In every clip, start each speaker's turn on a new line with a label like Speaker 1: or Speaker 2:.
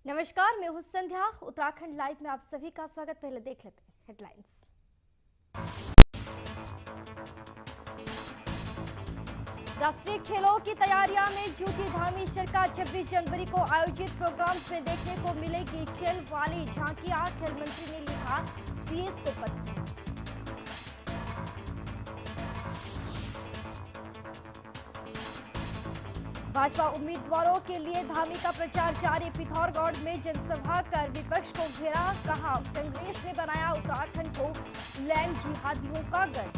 Speaker 1: नमस्कार, मैं हूं संध्या। उत्तराखंड लाइव में आप सभी का स्वागत। पहले देख लेते हैं हेडलाइंस। राष्ट्रीय खेलों की तैयारियां में जुटी धामी सरकार। 26 जनवरी को आयोजित प्रोग्राम्स में देखने को मिलेगी खेल वाली झांकियां। खेल मंत्री ने लिखा सीएस को पत्र। भाजपा उम्मीदवारों के लिए धामी का प्रचार जारी। पिथौरागढ़ में जनसभा कर विपक्ष को घेरा। कहा, कांग्रेस ने बनाया उत्तराखंड को लैंड जिहादियों का गढ़।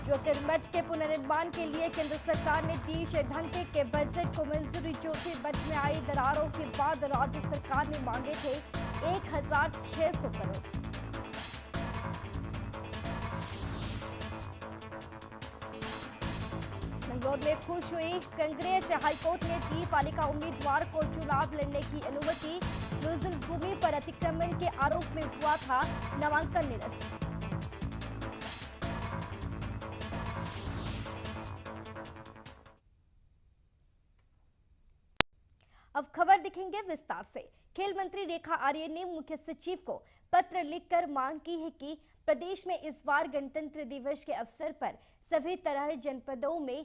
Speaker 1: ज्योतिर्मठ के पुनर्निर्माण के लिए केंद्र सरकार ने दी श्रद्धांजलि के बजट को मंजूरी। ज्योतिर्मठ में आई दरारों के बाद राज्य सरकार ने मांगे थे 1600 करोड़। मंगलौर में खुश हुई कांग्रेस। हाईकोर्ट ने दी पालिका उम्मीदवार को चुनाव लड़ने की अनुमति। न्यूजिल भूमि पर अतिक्रमण के आरोप में हुआ था नामांकन निरस्त। अब खबर दिखेंगे विस्तार से। खेल मंत्री रेखा आर्य ने मुख्य सचिव को पत्र लिखकर मांग की है कि प्रदेश में इस बार गणतंत्र दिवस के अवसर पर सभी तरह जनपदों में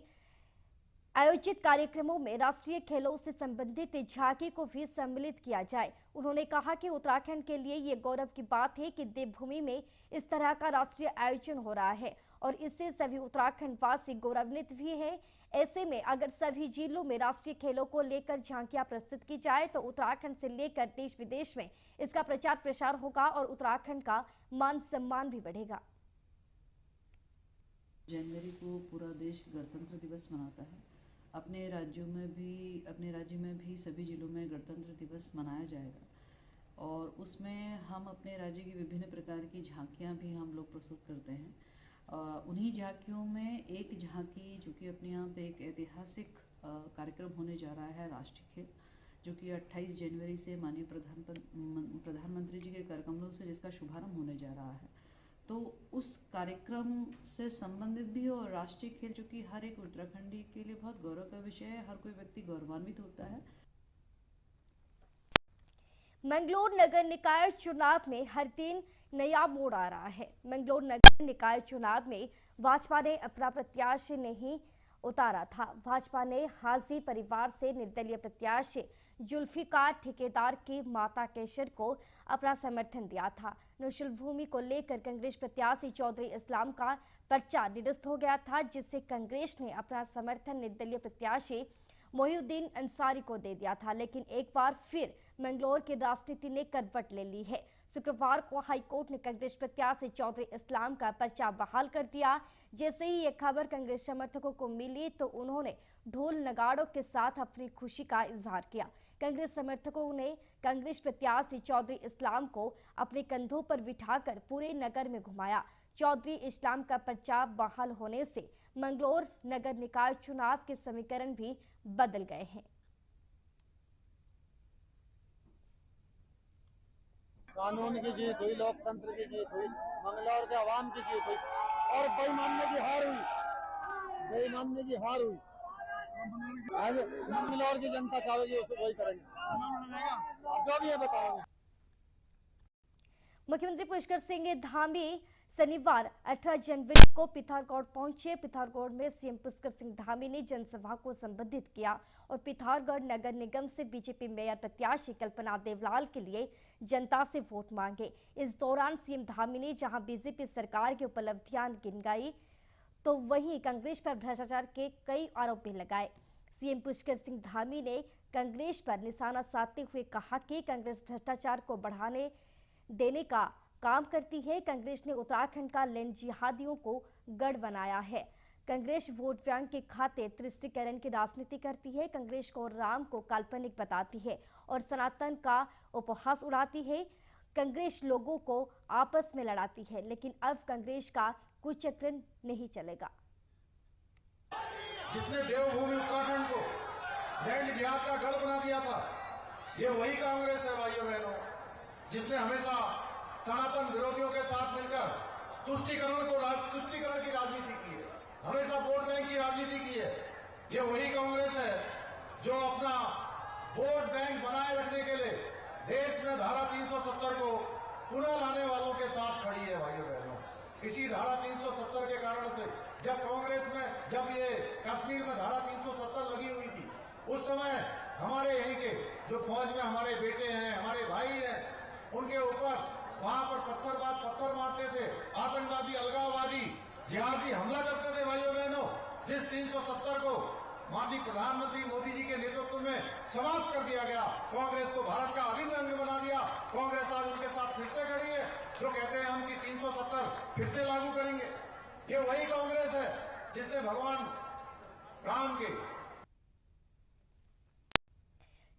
Speaker 1: आयोजित कार्यक्रमों में राष्ट्रीय खेलों से संबंधित झांकी को भी सम्मिलित किया जाए। उन्होंने कहा कि उत्तराखंड के लिए ये गौरव की बात है कि देवभूमि में इस तरह का राष्ट्रीय आयोजन हो रहा है और इससे सभी उत्तराखंड वासी गौरवान्वित भी हैं। ऐसे में अगर सभी जिलों में राष्ट्रीय खेलों को लेकर झांकियां प्रस्तुत की जाए तो उत्तराखंड से लेकर देश विदेश में इसका प्रचार प्रसार होगा और उत्तराखंड का मान सम्मान भी बढ़ेगा।
Speaker 2: जनवरी को पूरा देश गणतंत्र दिवस मनाता है। अपने राज्य में भी सभी जिलों में गणतंत्र दिवस मनाया जाएगा और उसमें हम अपने राज्य की विभिन्न प्रकार की झांकियां भी हम लोग प्रस्तुत करते हैं। उन्हीं झांकियों में एक झांकी जो कि अपने यहाँ पे एक ऐतिहासिक कार्यक्रम होने जा रहा है, राष्ट्रीय खेल, जो कि 28 जनवरी से माननीय प्रधानमंत्री जी के कर कमलों से जिसका शुभारंभ होने जा रहा है। तो उस कार्यक्रम से संबंधित भी और राष्ट्रीय खेल जो कि हर एक उत्तराखंडी के लिए बहुत गौरव का विषय है, हर कोई व्यक्ति गौरवान्वित होता है।
Speaker 1: मंगलौर नगर निकाय चुनाव में हर दिन नया मोड़ आ रहा है। मंगलौर नगर निकाय चुनाव में भाजपा ने अपना प्रत्याशी नहीं उतारा था। भाजपा ने हाजी परिवार से निर्दलीय प्रत्याशी जुल्फिकार ठेकेदार की माता केशर को अपना समर्थन दिया था। न्यूजिल भूमि को लेकर कांग्रेस प्रत्याशी चौधरी इस्लाम का पर्चा निरस्त हो गया था, जिससे कांग्रेस ने अपना समर्थन निर्दलीय प्रत्याशी मोहिउद्दीन अंसारी को दे दिया था। लेकिन एक बार फिर मंगलौर की राजनीति ने करवट ले ली है। शुक्रवार को हाईकोर्ट ने कांग्रेस प्रत्याशी चौधरी इस्लाम का पर्चा बहाल कर दिया। जैसे ही ये खबर कांग्रेस समर्थकों को मिली तो उन्होंने ढोल नगाड़ों के साथ अपनी खुशी का इजहार किया। कांग्रेस समर्थकों ने कांग्रेस प्रत्याशी चौधरी इस्लाम को अपने कंधों पर बिठाकर पूरे नगर में घुमाया। चौधरी इस्लाम का पर्चा बहाल होने से मंगलौर नगर निकाय चुनाव के समीकरण भी बदल गए हैं।
Speaker 3: कानून की जीत हुई, लोकतंत्र की जीत हुई, मंगलौर के आवाम की जीत हुई और बेईमानी की हार हुई। बेईमानी की हार हुई। आज मंगलौर की जनता चाहेगी उसे वही करेंगे, जो भी है बताओगे।
Speaker 1: मुख्यमंत्री पुष्कर सिंह धामी शनिवार 18 जनवरी को पिथौरागढ़ पहुंचे। पिथौरागढ़ में सीएम पुष्कर सिंह धामी ने जनसभा को संबोधित किया और पिथौरागढ़ नगर निगम से बीजेपी मेयर प्रत्याशी कल्पना देवलाल के लिए जनता से वोट मांगे। इस दौरान सीएम धामी ने जहां बीजेपी सरकार की उपलब्धियां गिनगाई तो वहीं कांग्रेस पर भ्रष्टाचार के कई आरोप भी लगाए। सीएम पुष्कर सिंह धामी ने कांग्रेस पर निशाना साधते हुए कहा कि कांग्रेस भ्रष्टाचार को बढ़ाने देने का काम करती है। कांग्रेस ने उत्तराखंड का लैंड जिहादियों को गढ़ बनाया है। कांग्रेस वोट बैंक के खाते तुष्टीकरण की राजनीति करती है। कांग्रेस को राम को काल्पनिक बताती है और सनातन का उपहास उड़ाती है। कांग्रेस लोगों को आपस में लड़ाती है, लेकिन अब कांग्रेस का कुचक्र नहीं चलेगा।
Speaker 4: जिसने देवभूमि उत्तराखंड को लैंड जिहाद का गढ़ बना दिया था, ये वही कांग्रेस है भाइयों बहनों, जिसने हमेशा सनातन विरोधियों के साथ मिलकर तुष्टीकरण की राजनीति की है। हमेशा वोट बैंक की राजनीति की है। ये वही कांग्रेस है जो अपना वोट बैंक बनाए रखने के लिए देश में धारा 370 को पुनः लाने वालों के साथ खड़ी है भाइयों बहनों। इसी धारा 370 के कारण से जब ये कश्मीर में धारा 370 लगी हुई थी, उस समय हमारे यहीं के जो फौज में हमारे बेटे हैं, हमारे भाई हैं, उनके ऊपर वहां पर पत्थर मारते थे, आतंकवादी, अलगाववादी, जिहादी हमला करते थे भाइयों बहनों। जिस 370 को माननीय प्रधानमंत्री मोदी जी के नेतृत्व में समाप्त कर दिया गया, कांग्रेस को भारत का अभिन्न अंग बना दिया। कांग्रेस आज उनके साथ फिर से खड़ी है, जो कहते हैं हम कि 370 फिर से लागू करेंगे। ये वही कांग्रेस है जिसने भगवान राम के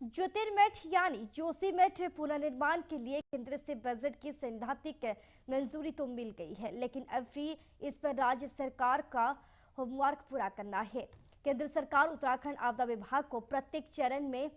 Speaker 1: ज्योतिर्मठ यानी जोशीमठ पुनर्निर्माण के लिए केंद्र से बजट की सैद्धांतिक मंजूरी तो मिल गई है, लेकिन अब भी इस पर राज्य सरकार का होमवर्क पूरा करना है। केंद्र सरकार उत्तराखंड आपदा विभाग को प्रत्येक चरण में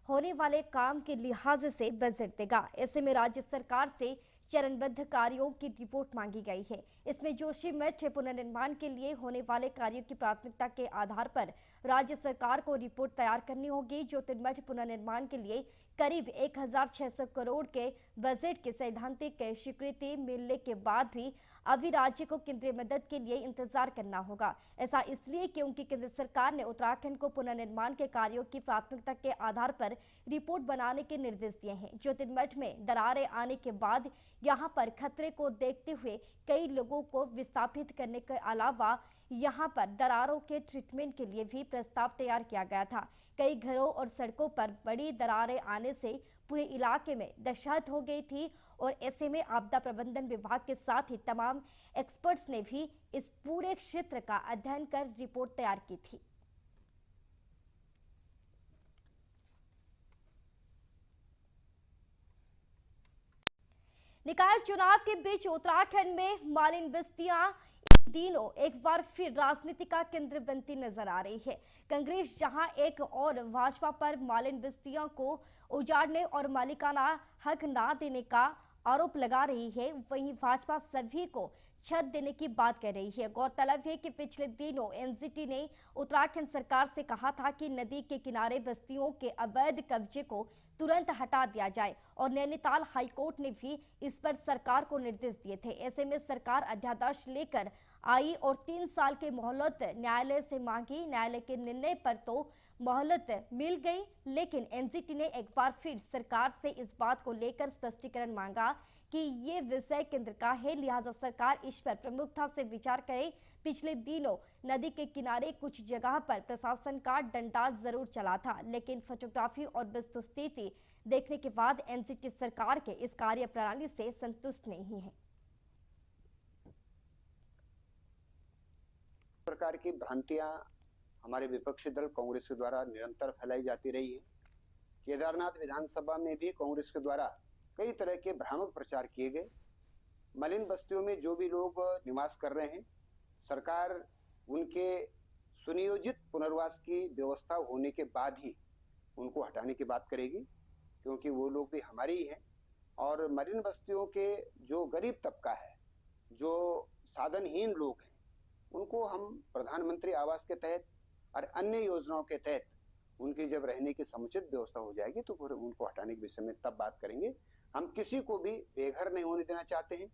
Speaker 1: होने वाले काम के लिहाज से बजट देगा। ऐसे में राज्य सरकार से चरणबद्ध कार्यों की रिपोर्ट मांगी गई है। इसमें जोशीमठ पुनर्निर्माण के लिए होने वाले कार्यों की प्राथमिकता के आधार पर राज्य सरकार को रिपोर्ट तैयार करनी होगी। ज्योतिर्मठ पुनर्निर्माण के लिए करीब 1600 करोड़ के बजट की सैद्धांतिक स्वीकृति मिलने के बाद भी अभी राज्य को केंद्रीय मदद के लिए इंतजार करना होगा। ऐसा इसलिए क्योंकि केंद्र सरकार ने उत्तराखंड को पुनर्निर्माण के कार्यों की प्राथमिकता के आधार पर रिपोर्ट बनाने के निर्देश दिए हैं। ज्योतिर्मठ में दरारें आने के बाद यहां पर खतरे को देखते हुए कई लोगों को विस्थापित करने के अलावा यहां पर दरारों के ट्रीटमेंट के लिए भी प्रस्ताव तैयार किया गया था। कई घरों और सड़कों पर बड़ी दरारें आने से पूरे इलाके में दहशत हो गई थी और ऐसे में आपदा प्रबंधन विभाग के साथ ही तमाम एक्सपर्ट्स ने भी इस पूरे क्षेत्र का अध्ययन कर रिपोर्ट तैयार की थी। निकाय चुनाव के बीच उत्तराखंड में मालिन बस्तियां दिनों एक बार फिर राजनीति का केंद्र बनती नजर आ रही है। कांग्रेस जहां एक और भाजपा पर मालिन बस्तियों को उजाड़ने और मालिकाना हक ना देने का आरोप लगा रही है, वहीं भाजपा सभी को छत देने की बात कर रही है। गौरतलब है कि पिछले दिनों एनजीटी ने उत्तराखंड सरकार से कहा था कि नदी के किनारे बस्तियों के अवैध कब्जे को तुरंत हटा दिया जाए और नैनीताल हाईकोर्ट ने भी इस पर सरकार को निर्देश दिए थे। ऐसे में सरकार अध्यादेश लेकर आई और 3 साल की मोहलत न्यायालय से मांगी। न्यायालय के निर्णय पर तो मोहलत मिल गई, लेकिन एनजीटी ने एक बार फिर सरकार से इस बात को लेकर स्पष्टीकरण मांगा कि ये विषय केंद्र का है, लिहाजा सरकार इस पर प्रमुखता से विचार करे। पिछले दिनों नदी के किनारे कुछ जगह पर प्रशासन का डंडा जरूर चला था, लेकिन फोटोग्राफी और वस्तुस्थिति देखने के बाद एनजीटी सरकार के इस कार्य प्रणाली से संतुष्ट नहीं है।
Speaker 5: प्रकार की भ्रांतियां हमारे विपक्षी दल कांग्रेस के द्वारा निरंतर फैलाई जाती रही है। केदारनाथ विधानसभा में भी कांग्रेस के द्वारा कई तरह के भ्रामक प्रचार किए गए। मलिन बस्तियों में जो भी लोग निवास कर रहे हैं, सरकार उनके सुनियोजित पुनर्वास की व्यवस्था होने के बाद ही उनको हटाने की बात करेगी, क्योंकि वो लोग भी हमारे ही हैं। और मलिन बस्तियों के जो गरीब तबका है, जो साधनहीन लोग हैं, उनको हम प्रधानमंत्री आवास के तहत और अन्य योजनाओं के तहत उनकी जब रहने की समुचित व्यवस्था हो जाएगी तो फिर उनको हटाने के विषय में तब बात करेंगे। हम किसी को भी बेघर नहीं होने देना चाहते हैं।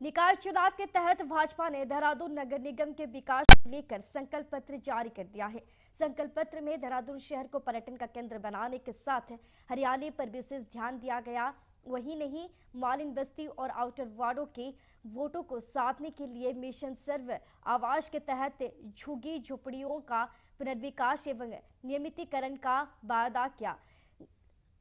Speaker 1: निकाय चुनाव के तहत भाजपा ने देहरादून नगर निगम के विकास को लेकर संकल्प पत्र जारी कर दिया है। संकल्प पत्र में देहरादून शहर को पर्यटन का केंद्र बनाने के साथ हरियाली पर विशेष ध्यान दिया गया। वही नहीं, मालिन बस्ती और आउटर वार्डों के वोटों को साधने के लिए मिशन सर्व आवास के तहत झुग्गी झोपड़ियों का पुनर्विकास एवं नियमितीकरण का वादा किया।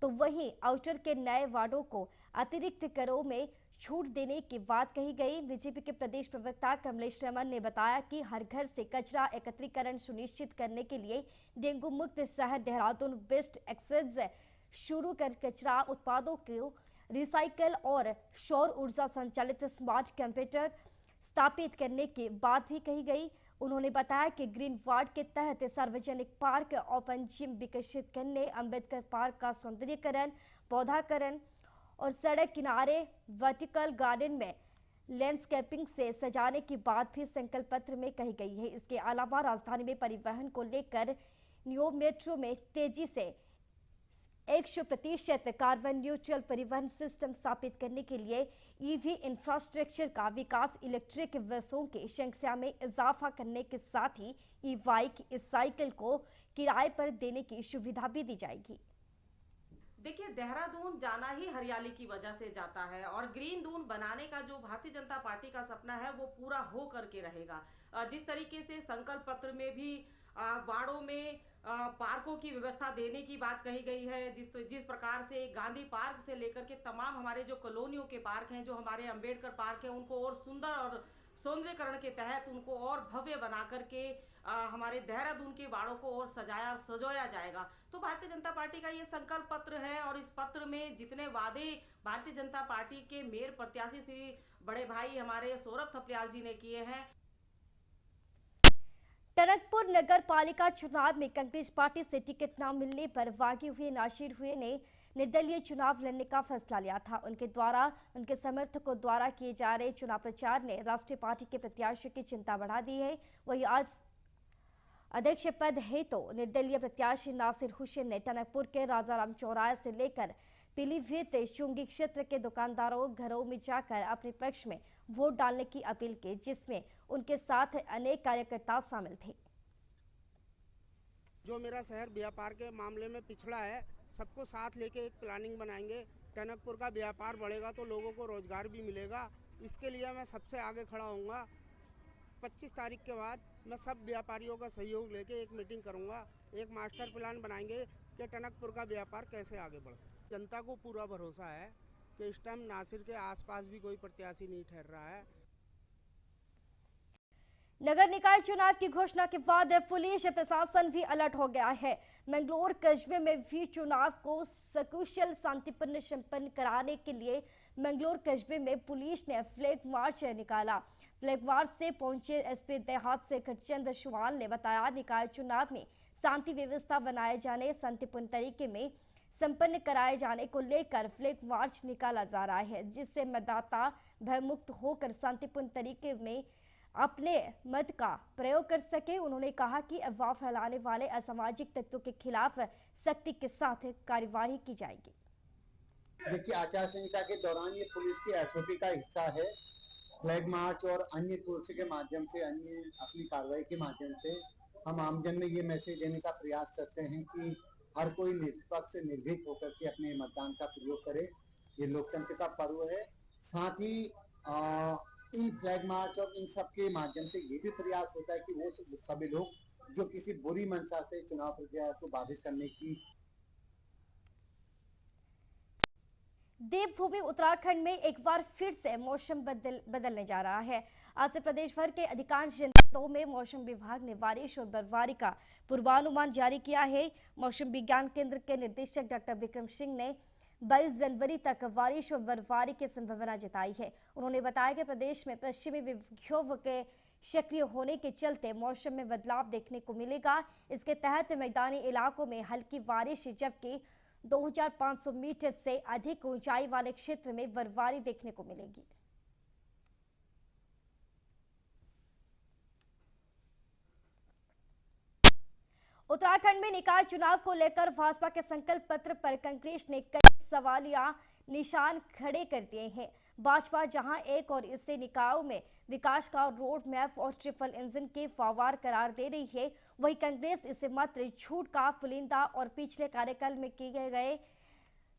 Speaker 1: तो वहीं आउटर के नए वार्डों को अतिरिक्त करों में छूट देने की बात कही गई। बीजेपी के प्रदेश प्रवक्ता कमलेश रमन ने बताया कि हर घर से कचरा एकत्रीकरण सुनिश्चित करने के लिए डेंगू मुक्त शहर देहरादून वेस्ट एक्सचेंज शुरू कर कचरा उत्पादों को रिसाइकल और सौर ऊर्जा संचालित स्मार्ट कंप्यूटर स्थापित करने की बात भी कही गई। उन्होंने बताया कि ग्रीन वार्ड के तहत सार्वजनिक पार्क, ओपन जिम विकसित करने, अंबेडकर पार्क का सौंदर्यीकरण, पौधाकरण और सड़क किनारे वर्टिकल गार्डन में लैंडस्केपिंग से सजाने की बात भी संकल्प पत्र में कही गई है। इसके अलावा राजधानी में परिवहन को लेकर न्यू मेट्रो में तेजी से 100% कार्बन न्यूट्रल परिवहन सिस्टम स्थापित करने के लिए ईवी इंफ्रास्ट्रक्चर का विकास, इलेक्ट्रिक बसों की संख्या में इजाफा करने के साथ ही ई बाइक, इस साइकिल को किराए पर देने की सुविधा भी दी जाएगी।
Speaker 6: देखिए, देहरादून जाना ही हरियाली की वजह से जाता है और ग्रीन दून बनाने का जो भारतीय जनता पार्टी का सपना है वो पूरा हो करके रहेगा। जिस तरीके से संकल्प पत्र में भी वार्डों में पार्कों की व्यवस्था देने की बात कही गई है, जिस प्रकार से गांधी पार्क से लेकर के तमाम हमारे जो कॉलोनियों के पार्क हैं, जो हमारे अंबेडकर पार्क है, उनको और सुंदर और सौंदर्यकरण के तहत उनको और भव्य बना करके हमारे देहरादून के वार्डों को और सजाया जाएगा। तो भारतीय जनता पार्टी का ये संकल्प पत्र है और इस पत्र में जितने वादे भारतीय जनता पार्टी के मेयर प्रत्याशी श्री बड़े भाई हमारे सौरभ थपलियाल जी ने किए हैं।
Speaker 1: टनकपुर नगर पालिका चुनाव में कांग्रेस पार्टी से टिकट न मिलने पर बागी हुए नासिर हुए ने निर्दलीय चुनाव लड़ने का फैसला लिया था। उनके समर्थकों द्वारा किए जा रहे चुनाव प्रचार ने राष्ट्रीय पार्टी के प्रत्याशियों की चिंता बढ़ा दी है। वही आज अध्यक्ष पद है तो निर्दलीय प्रत्याशी नासिर हुसैन ने टनकपुर के राजाराम चौराहे से लेकर पीलीभीत चुंगी क्षेत्र के दुकानदारों घरों में जाकर अपने पक्ष में वोट डालने की अपील की, जिसमें उनके साथ अनेक कार्यकर्ता शामिल थे।
Speaker 7: जो मेरा शहर व्यापार के मामले में पिछड़ा है, सबको साथ लेके एक प्लानिंग बनाएंगे। टनकपुर का व्यापार बढ़ेगा तो लोगों को रोजगार भी मिलेगा। इसके लिए मैं सबसे आगे खड़ा होऊंगा। 25 तारीख के बाद मैं सब व्यापारियों का सहयोग लेके एक मीटिंग करूंगा, एक मास्टर प्लान बनाएंगे कि टनकपुर का व्यापार कैसे आगे बढ़ सकता। जनता को पूरा भरोसा है कि इस टाइम नासिर के आसपास भी कोई प्रत्याशी नहीं ठहर रहा है।
Speaker 1: नगर निकाय चुनाव की घोषणा के बाद पुलिस प्रशासन भी अलर्ट हो गया है। मंगलोर कस्बे में भी चुनाव को सकुशल शांतिपूर्ण संपन्न कराने के लिए मंगलोर कस्बे में पुलिस ने फ्लैग मार्च निकाला। फ्लैग मार्च से पहुंचे एसपी देहात शेखर चंद्र शुआल ने बताया, निकाय चुनाव में शांति व्यवस्था बनाए जाने, शांतिपूर्ण तरीके में संपन्न कराए जाने को लेकर फ्लैग मार्च निकाला जा रहा है, जिससे मतदाता भयमुक्त होकर शांतिपूर्ण तरीके में अपने मत का प्रयोग कर सके। उन्होंने कहा कि अफवाह फैलाने वाले असामाजिक तत्वों के खिलाफ सख्ती के साथ कार्यवाही की जाएगी।
Speaker 8: देखिए, आचार संहिता के दौरान ये पुलिस की एसओपी का हिस्सा है। फ्लैग मार्च और अन्य टूल्स के माध्यम से, अन्य अपनी कार्रवाई के माध्यम से हम आमजन में ये मैसेज देने का प्रयास करते हैं कि हर कोई निष्पक्ष निर्भीक होकर के अपने मतदान का प्रयोग करे। ये लोकतंत्र का पर्व है। साथ ही इन फ्लैग मार्च और इन सब के माध्यम से ये भी प्रयास होता है कि वो सभी लोग जो किसी बुरी मंशा से चुनाव प्रक्रिया को बाधित करने की।
Speaker 1: देवभूमि उत्तराखंड में एक बार फिर से मौसम बदलने जा रहा है। आज से प्रदेश भर के अधिकांश जनपदों में मौसम विभाग ने बारिश और बर्फबारी का पूर्वानुमान जारी किया है। मौसम विज्ञान केंद्र के निदेशक डॉक्टर विक्रम सिंह ने 22 जनवरी तक बारिश और बर्फबारी की संभावना जताई है। उन्होंने बताया कि प्रदेश में पश्चिमी विक्षोभ के सक्रिय होने के चलते मौसम में बदलाव देखने को मिलेगा। इसके तहत मैदानी इलाकों में हल्की बारिश, जबकि 2500 मीटर से अधिक ऊंचाई वाले क्षेत्र में बर्फबारी देखने को मिलेगी। उत्तराखंड में निकाय चुनाव को लेकर भाजपा के संकल्प पत्र पर कांग्रेस ने कई सवालिया निशान खड़े कर दिए हैं। भाजपा जहां एक और इससे निकायों में विकास का रोड मैप और ट्रिपल इंजन के फवार करार दे रही है, वहीं कांग्रेस इसे मात्र झूठ का पुलिंदा और पिछले कार्यकाल में किए गए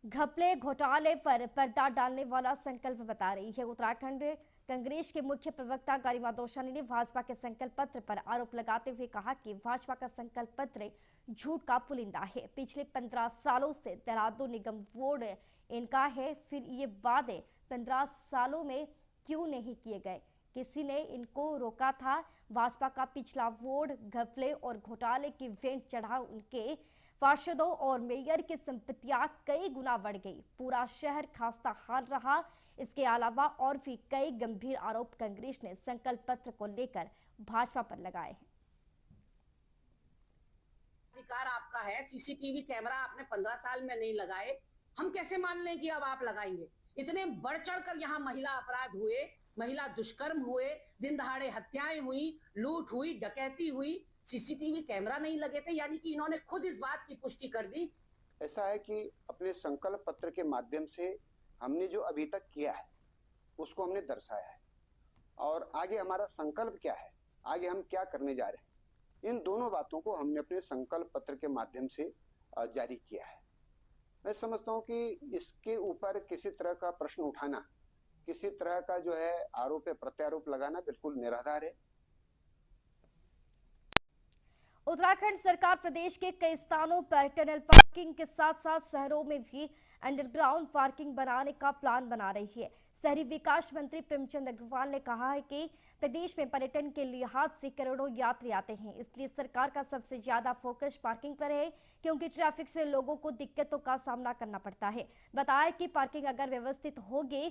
Speaker 1: घपले घोटाले पर पर्दा डालने वाला संकल्प बता रही है। उत्तराखंड कांग्रेस के मुख्य प्रवक्ता गरिमा दौशानी ने भाजपा के संकल्प पत्र पर आरोप लगाते हुए कहा कि भाजपा का संकल्प पत्र झूठ का पुलिंदा है। पिछले 15 सालों से देहरादून निगम बोर्ड इनका है, फिर ये वादे 15 सालों में क्यों नहीं किए गए? किसी ने इनको रोका था? भाजपा का पिछला वोट घपले और घोटाले की भेंट चढ़ा उनके पार्षदों और मेयर की संपत्तियां कई गुना बढ़ गई। पूरा शहर खस्ता हाल रहा। इसके अलावा और भी कई गंभीर आरोप कांग्रेस ने संकल्प पत्र को लेकर भाजपा पर लगाए हैं।
Speaker 9: अधिकार आपका है, सीसीटीवी कैमरा आपने 15 साल में नहीं लगाए, हम कैसे मान लें कि अब आप लगाएंगे? इतने बढ़ चढ़ कर यहाँ महिला अपराध हुए, महिला दुष्कर्म हुए, दिन दहाड़े हत्याएं हुई, लूट हुई, डकैती हुई, सीसीटीवी कैमरा नहीं लगे थे, यानी कि इन्होंने खुद इस बात की पुष्टि कर दी।
Speaker 5: ऐसा है कि अपने संकल्प पत्र के माध्यम से हमने जो अभी तक किया है उसको हमने दर्शाया है, और आगे हमारा संकल्प क्या है, आगे हम क्या करने जा रहे हैं, इन दोनों बातों को हमने अपने संकल्प पत्र के माध्यम से जारी किया है। मैं समझता हूं कि इसके ऊपर किसी तरह का प्रश्न उठाना, किसी तरह का जो है आरोप या प्रत्यारोप लगाना बिल्कुल निराधार है।
Speaker 1: उत्तराखंड सरकार प्रदेश के कई स्थानों पर टनल पार्किंग के साथ साथ शहरों में भी अंडरग्राउंड पार्किंग बनाने का प्लान बना रही है। शहरी विकास मंत्री प्रेमचंद अग्रवाल ने कहा है कि प्रदेश में पर्यटन के लिहाज से करोड़ों यात्री आते हैं, इसलिए सरकार का सबसे ज्यादा फोकस पार्किंग पर है, क्योंकि ट्रैफिक से लोगों को दिक्कतों का सामना करना पड़ता है। बताया कि पार्किंग अगर व्यवस्थित होगी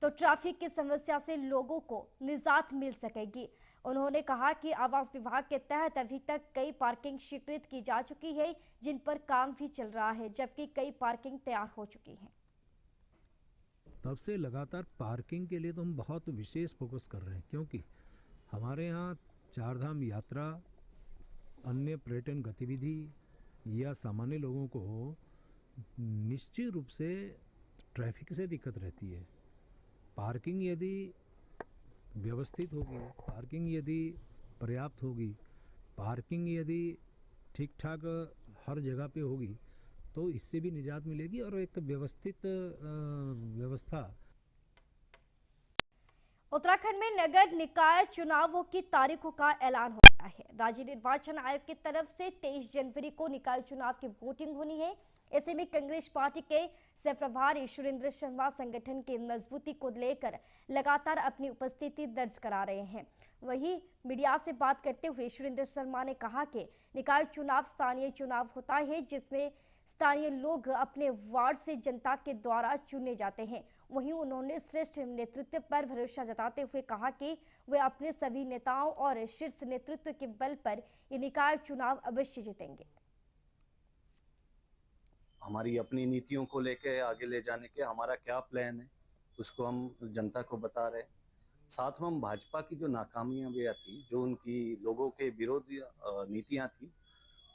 Speaker 1: तो ट्रैफिक की समस्या से लोगों को निजात मिल सकेगी। उन्होंने कहा कि आवास विभाग के तहत अभी तक कई पार्किंग स्वीकृत की जा चुकी है, जिन पर काम भी चल रहा है, जबकि कई पार्किंग तैयार हो चुकी हैं।
Speaker 10: तब से लगातार पार्किंग के लिए तो हम बहुत विशेष फोकस कर रहे हैं, क्योंकि हमारे यहाँ चारधाम यात्रा, अन्य पर्यटन गतिविधि या सामान्य लोगों को निश्चित रूप से ट्रैफिक से दिक्कत रहती है। पार्किंग यदि व्यवस्थित होगी, पार्किंग यदि पर्याप्त होगी, पार्किंग यदि ठीक ठाक हर जगह पे होगी, तो इससे भी निजात मिलेगी और एक व्यवस्थित व्यवस्था।
Speaker 1: उत्तराखंड में नगर निकाय चुनावों की तारीखों का ऐलान हो गया है। राज्य निर्वाचन आयोग की तरफ से 23 जनवरी को निकाय चुनाव की वोटिंग होनी है। ऐसे में कांग्रेस पार्टी के सह प्रभारी सुरेंद्र शर्मा संगठन की मजबूती को लेकर लगातार अपनी उपस्थिति दर्ज करा रहे हैं। वहीं मीडिया से बात करते हुए सुरेंद्र शर्मा ने कहा कि निकाय चुनाव स्थानीय चुनाव होता है, जिसमें स्थानीय लोग अपने वार्ड से जनता के द्वारा चुने जाते हैं। वहीं उन्होंने श्रेष्ठ नेतृत्व पर भरोसा जताते हुए कहा कि वे अपने सभी नेताओं और शीर्ष नेतृत्व के बल पर ये निकाय चुनाव अवश्य जीतेंगे।
Speaker 11: हमारी अपनी नीतियों को लेके आगे ले जाने के हमारा क्या प्लान है, उसको हम जनता को बता रहे हैं। साथ में हम भाजपा की जो नाकामयाबियाँ थी, जो उनकी लोगों के विरोधी नीतियाँ थी,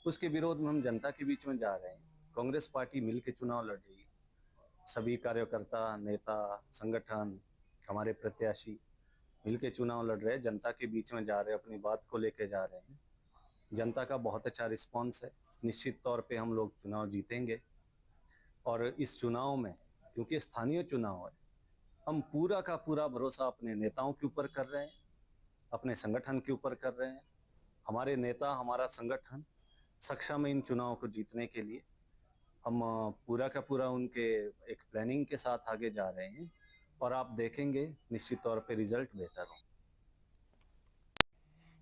Speaker 11: उसके विरोध में हम जनता के बीच में जा रहे हैं। कांग्रेस पार्टी मिल के चुनाव लड़ रही है। सभी कार्यकर्ता, नेता, संगठन, हमारे प्रत्याशी मिल के चुनाव लड़ रहे हैं, जनता के बीच में जा रहे हैं, अपनी बात को लेके जा रहे हैं। जनता का बहुत अच्छा रिस्पॉन्स है। निश्चित तौर पे हम लोग चुनाव जीतेंगे। और इस चुनाव में, क्योंकि स्थानीय चुनाव है, हम पूरा का पूरा भरोसा अपने नेताओं के ऊपर कर रहे हैं, अपने संगठन के ऊपर कर रहे हैं। हमारे नेता, हमारा संगठन सक्षम है इन चुनावों को जीतने के लिए। हम पूरा का पूरा उनके एक प्लानिंग के साथ आगे जा रहे हैं, और आप देखेंगे निश्चित तौर पे रिजल्ट बेहतर हो।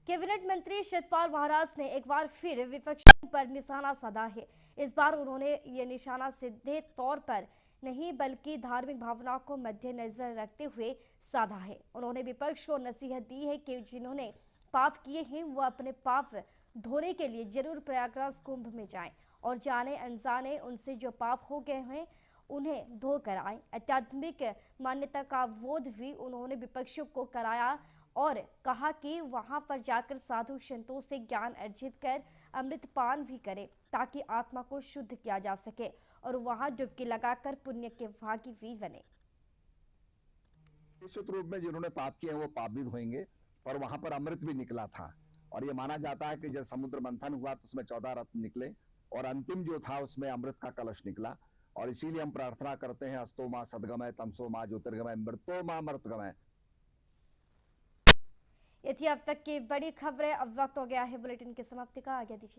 Speaker 1: कैबिनेट मंत्री सतपाल महाराज ने एक बार फिर विपक्षों पर निशाना साधा है। इस बार उन्होंने ये निशाना सीधे तौर पर नहीं बल्कि धार्मिक भावनाओं को मद्देनजर रखते हुए साधा है। उन्होंने विपक्ष को नसीहत दी है कि जिन्होंने पाप किए हैं वो अपने पाप धोने के लिए जरूर प्रयागराज कुंभ में जाएं और जाने अनजाने उनसे जो पाप हो गए हैं उन्हें धो कर आए। आध्यात्मिक मान्यता का बोध भी उन्होंने विपक्षियों को कराया और कहा कि वहां पर जाकर साधु संतों से ज्ञान अर्जित कर अमृत पान भी करें, ताकि आत्मा को शुद्ध किया जा सके और वहां डुबकी लगाकर पुण्य के भागी भी बने।
Speaker 12: निश्चित रूप में जिन्होंने पाप किए वो पाप भी धोएंगे, और वहां पर अमृत भी निकला था। और ये माना जाता है कि जब समुद्र मंथन हुआ तो उसमें 14 रत्न निकले, और अंतिम जो था उसमें अमृत का कलश निकला। और इसीलिए हम प्रार्थना करते हैं, अस्तो मां सद्गमय, तमसो मां ज्योतिर्गमय, मृतो मां मृतगमय।
Speaker 1: ये थी अब तक की बड़ी खबरें। अब वक्त हो गया है बुलेटिन की समाप्ति का। आज्ञा दीजिए।